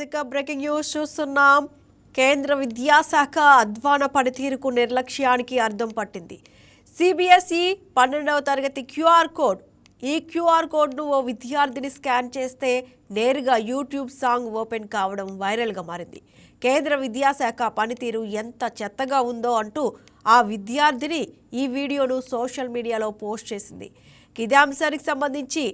ఇక breaking news చూస్తున్నాం. కేంద్ర విద్యాశాఖ అధ్వాన పనితీరుకు నిర్లక్ష్యానికి అర్థం పట్టింది. సిబిఎస్ఈ 12వ తరగతి క్యూఆర్ కోడ్. ఈ క్యూఆర్ కోడ్ను ఓ విద్యార్థిని స్కాన్ చేస్తే నేరుగా యూట్యూబ్ సాంగ్ ఓపెన్ కావడం వైరల్గా మారింది. కేంద్ర విద్యాశాఖ పనితీరు ఎంత చెత్తగా ఉందో అంటూ ఆ విద్యార్థిని ఈ వీడియోను సోషల్ మీడియాలో పోస్ట్ చేసింది. ఇదే అంశానికి సంబంధించి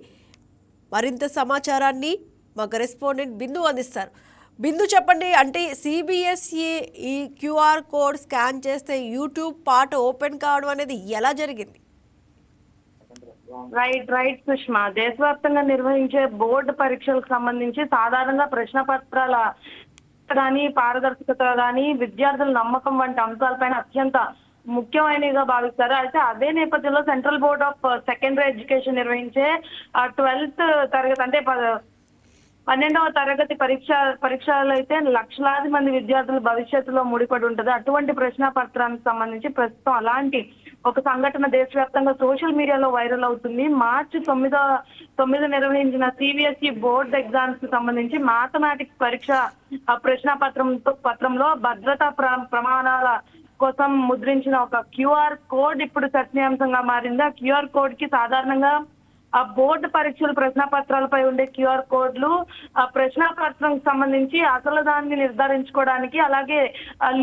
మరింత సమాచారాన్ని మా కరెస్పాండెంట్ బిందు అందిస్తారు. బిందు చెప్పండి, అంటే సిబిఎస్ఈ ఈ క్యూఆర్ కోడ్ స్కాన్ చేస్తే యూట్యూబ్ పాట ఓపెన్ కావడం అనేది ఎలా జరిగింది? రైట్ సుష్మా, దేశవ్యాప్తంగా నిర్వహించే బోర్డు పరీక్షలకు సంబంధించి సాధారణంగా ప్రశ్న పత్రాల కానీ పారదర్శకత కానీ విద్యార్థుల నమ్మకం వంటి అంశాలపైన అత్యంత ముఖ్యమైనవిగా భావిస్తారు. అయితే అదే నేపథ్యంలో central board of secondary education నిర్వహించే 12th తరగతి అంటే 12వ తరగతి పరీక్షలు అయితే లక్షలాది మంది విద్యార్థుల భవిష్యత్తులో ముడిపడి ఉంటుంది. అటువంటి ప్రశ్న పత్రానికి సంబంధించి ప్రస్తుతం అలాంటి ఒక సంఘటన దేశవ్యాప్తంగా సోషల్ మీడియాలో వైరల్ అవుతుంది. మార్చి 9 నిర్వహించిన సిబిఎస్ఈ బోర్డ్ ఎగ్జామ్స్ కి సంబంధించి మ్యాథమెటిక్స్ పరీక్ష ప్రశ్న పత్రంలో భద్రతా ప్రమాణాల కోసం ముద్రించిన ఒక క్యూఆర్ కోడ్ ఇప్పుడు చర్చనీయాంశంగా మారింది. ఆ క్యూఆర్ కోడ్ కి సాధారణంగా ఆ బోర్డు పరీక్షలు ప్రశ్న పత్రాలపై ఉండే క్యూఆర్ కోడ్లు ఆ ప్రశ్న పత్రం సంబంధించి అసలు దాన్ని నిర్ధారించుకోవడానికి, అలాగే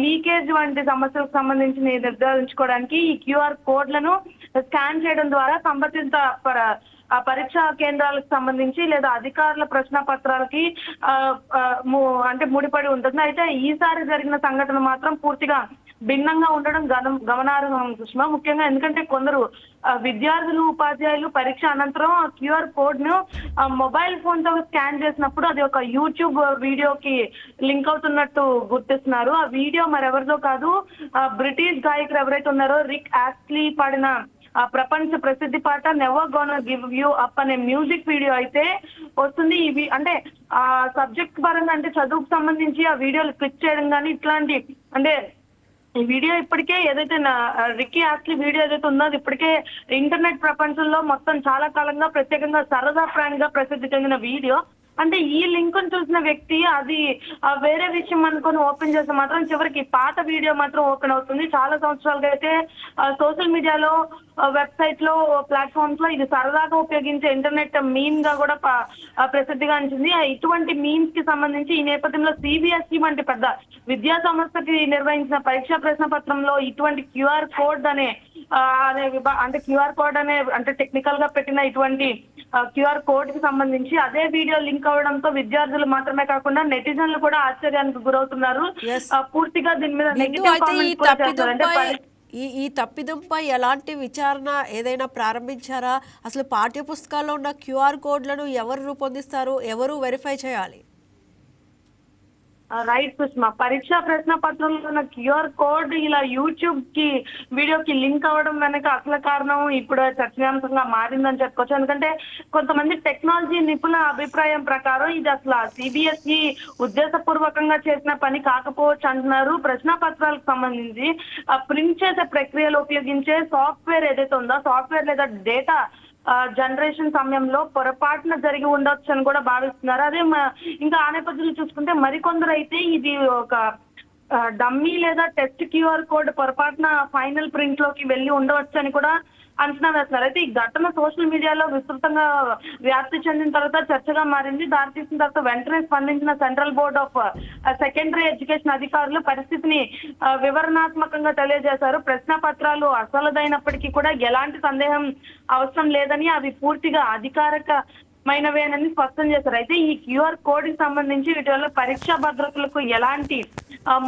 లీకేజ్ వంటి సమస్యలకు సంబంధించి నిర్ధారించుకోవడానికి ఈ క్యూఆర్ కోడ్లను స్కాన్ చేయడం ద్వారా సంబంధిత ఆ పరీక్షా కేంద్రాలకు సంబంధించి లేదా అధికారుల ప్రశ్న పత్రాలకి అంటే ముడిపడి ఉంటుంది. అయితే ఈసారి జరిగిన సంఘటన మాత్రం పూర్తిగా భిన్నంగా ఉండడం గమనార్హం సుష్మా. ముఖ్యంగా ఎందుకంటే కొందరు విద్యార్థులు ఉపాధ్యాయులు పరీక్ష అనంతరం ఆ క్యూఆర్ కోడ్ ను మొబైల్ ఫోన్ తో స్కాన్ చేసినప్పుడు అది ఒక యూట్యూబ్ వీడియోకి లింక్ అవుతున్నట్టు గుర్తిస్తున్నారు. ఆ వీడియో మరెవరిదో కాదు, బ్రిటిష్ గాయకులు ఎవరైతే ఉన్నారో రిక్ ఆస్ట్లీ పాడిన ప్రపంచ ప్రసిద్ధి పాట never gonna give you up అనే మ్యూజిక్ వీడియో అయితే వస్తుంది. ఇవి అంటే ఆ సబ్జెక్ట్ పరంగా అంటే చదువుకు సంబంధించి ఆ వీడియోలు క్లిక్ చేయడం కానీ ఇట్లాంటి అంటే ఈ వీడియో ఇప్పటికే ఏదైతే రిక్కీ ఆస్ట్లీ వీడియో ఏదైతే ఉందో అది ఇప్పటికే ఇంటర్నెట్ ప్రపంచంలో మొత్తం చాలా కాలంగా ప్రత్యేకంగా సరదా ప్రాణిగా ప్రసిద్ధి చెందిన వీడియో. అంటే ఈ లింక్ చూసిన వ్యక్తి అది వేరే విషయం అనుకొని ఓపెన్ చేస్తే మాత్రం చివరికి పాత వీడియో మాత్రం ఓపెన్ అవుతుంది. చాలా సంవత్సరాలుగా అయితే సోషల్ మీడియాలో వెబ్సైట్ లో ప్లాట్ఫామ్స్ లో ఇది సరదాగా ఉపయోగించే ఇంటర్నెట్ మీమ్ గా కూడా ప్రసిద్ధిగాంచింది. ఇటువంటి మీమ్స్ కి సంబంధించి ఈ నేపథ్యంలో సిబిఎస్ఈ వంటి పెద్ద విద్యా సంస్థకి నిర్వహించిన పరీక్షా ప్రశ్న పత్రంలో ఇటువంటి క్యూఆర్ కోడ్ అనే అంటే క్యూఆర్ కోడ్ అనే అంటే టెక్నికల్ గా పెట్టిన ఇటువంటి క్యూఆర్ కోడ్ కి సంబంధించి అదే వీడియో లింక్ అవడంతో విద్యార్థులు మాత్రమే కాకుండా నెటిజన్లు కూడా ఆశ్చర్యానికి గురవుతున్నారు. పూర్తిగా దీని మీద నెగిటివ్ కామెంట్స్ కూడా చేస్తారు. ఈ తప్పిదంపై ఎలాంటి విచారణ ఏదైనా ప్రారంభించారా? అసలు పాఠ్య పుస్తకాల్లో ఉన్న క్యూఆర్ కోడ్లను ఎవరు రూపొందిస్తారు, ఎవరు వెరిఫై చేయాలి? రైట్ సుష్మా, పరీక్షా ప్రశ్న పత్రంలో ఉన్న క్యూఆర్ కోడ్ ఇలా యూట్యూబ్ కి వీడియోకి లింక్ అవ్వడం వెనక అసలు కారణం ఇప్పుడు చర్చనీయాంశంగా మారిందని చెప్పుకోవచ్చు. ఎందుకంటే కొంతమంది టెక్నాలజీ నిపుణుల అభిప్రాయం ప్రకారం ఇది అసలు సిబిఎస్ఈ ఉద్దేశపూర్వకంగా చేసిన పని కాకపోవచ్చు అంటున్నారు. ప్రశ్న పత్రాలకు సంబంధించి ప్రింట్ చేసే ప్రక్రియలో ఉపయోగించే సాఫ్ట్వేర్ ఏదైతే ఉందో సాఫ్ట్వేర్ లేదా డేటా జనరేషన్ సమయంలో పొరపాటున జరిగి ఉండొచ్చు అని కూడా భావిస్తున్నారు. అదే ఇంకా ఆ నేపథ్యంలో చూసుకుంటే మరికొందరు అయితే ఇది ఒక డమ్మీ లేదా టెస్ట్ క్యూఆర్ కోడ్ పొరపాటున ఫైనల్ ప్రింట్ లోకి వెళ్ళి ఉండవచ్చు అని కూడా అంచనా వేస్తున్నారు. అయితే ఈ ఘటన సోషల్ మీడియాలో విస్తృతంగా వ్యాప్తి చెందిన తర్వాత చర్చగా మారింది. దారితీసిన తర్వాత వెంటనే స్పందించిన central board of secondary education అధికారులు పరిస్థితిని వివరణాత్మకంగా తెలియజేశారు. ప్రశ్న పత్రాలు అసలుదైనప్పటికీ కూడా ఎలాంటి సందేహం అవసరం లేదని, అవి పూర్తిగా అధికారికమైనవేనని స్పష్టం చేశారు. అయితే ఈ క్యూఆర్ కోడ్ కి సంబంధించి వీటి వల్ల పరీక్షా భద్రతలకు ఎలాంటి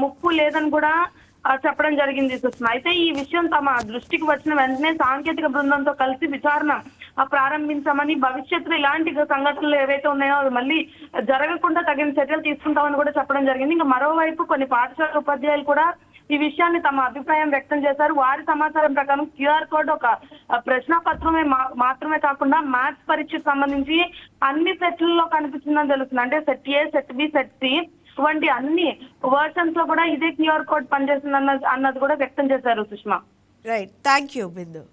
ముప్పు లేదని కూడా చెప్పడం జరిగింది సుష్మా. అయితే ఈ విషయం తమ దృష్టికి వచ్చిన వెంటనే సాంకేతిక బృందంతో కలిసి విచారణ ప్రారంభించామని, భవిష్యత్తులో ఇలాంటి సంఘటనలు ఏవైతే ఉన్నాయో అవి మళ్ళీ జరగకుండా తగిన చర్యలు తీసుకుంటామని కూడా చెప్పడం జరిగింది. ఇంకా మరోవైపు కొన్ని పాఠశాల ఉపాధ్యాయులు కూడా ఈ విషయాన్ని తమ అభిప్రాయం వ్యక్తం చేశారు. వారి సమాచారం ప్రకారం క్యూఆర్ కోడ్ ఒక ప్రశ్న పత్రమే మాత్రమే కాకుండా మ్యాథ్స్ పరీక్షకు సంబంధించి అన్ని సెట్లలో కనిపిస్తుందని తెలుస్తుంది. అంటే సెట్ ఏ, సెట్ బి, సెట్ సి వంటి అన్ని వర్షన్స్ లో కూడా ఇదే క్యూఆర్ కోడ్ పనిచేస్తుంది అన్నది కూడా వ్యక్తం చేశారు సుష్మా. రైట్, థ్యాంక్ యూ బిందు.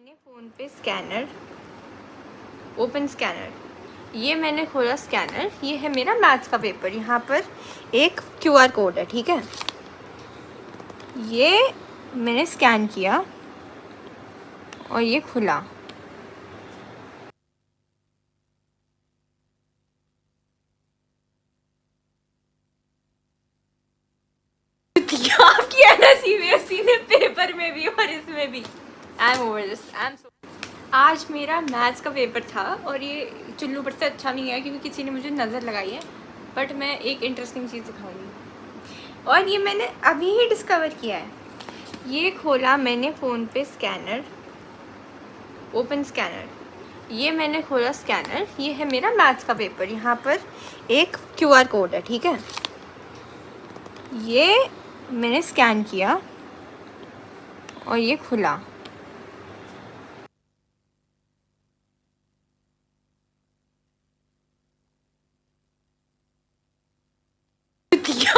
मैंने फ़ोन पे स्कैनर, ओपन स्कैनर, ये मैंने खोला स्कैनर, ये है मेरा मैथ्स का पेपर। यहाँ पर एक QR कोड है, ठीक है। ये मैंने स्कैन किया और ये खुला। आपकी है ना CBSE ने पेपर में भी और इसमें भी। I am over this, I am so. आज मेरा मैथ्स का पेपर था और ये चुल्लू पर से अच्छा नहीं है क्योंकि किसी ने मुझे नज़र लगाई है, बट मैं एक इंटरेस्टिंग चीज़ दिखाऊंगी और ये मैंने अभी ही डिस्कवर किया है। ये खोला मैंने फ़ोन पे स्कैनर, ओपन स्कैनर, ये मैंने खोला स्कैनर, ये है मेरा मैथ्स का पेपर। यहाँ पर एक QR कोड है, ठीक है। ये मैंने स्कैन किया और ये खुला।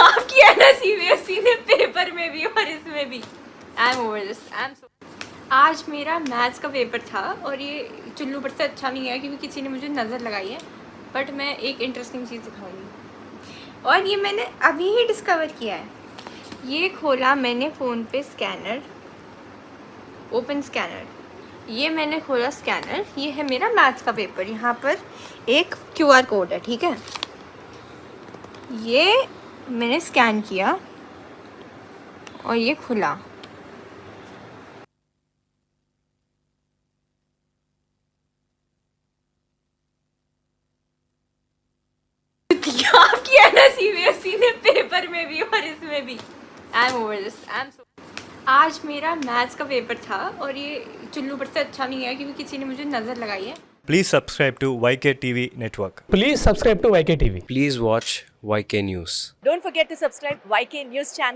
आपकी है ना CBSE ने पेपर में भी और इसमें भी। I am over this, I am so. आज मेरा मैथ्स का पेपर था और ये चुल्लू पर से अच्छा नहीं है क्योंकि किसी ने मुझे नज़र लगाई है, बट मैं एक इंटरेस्टिंग चीज़ दिखाऊंगी और ये मैंने अभी ही डिस्कवर किया है। ये खोला मैंने फ़ोन पे स्कैनर, ओपन स्कैनर, ये मैंने खोला स्कैनर, ये है मेरा मैथ्स का पेपर। यहाँ पर एक QR कोड है, ठीक है। ये मैंने स्कैन किया और ये खुला। आपकी है ना CBSE ने पेपर में भी और इसमें भी। I am over this, I am so. आज मेरा मैथ्स का पेपर था और ये चुल्लू पर से अच्छा नहीं है क्योंकि किसी ने मुझे नज़र लगाई है। Please subscribe to YK TV Network. Please subscribe to YK TV. Please watch YK News. Don't forget to subscribe YK News channel.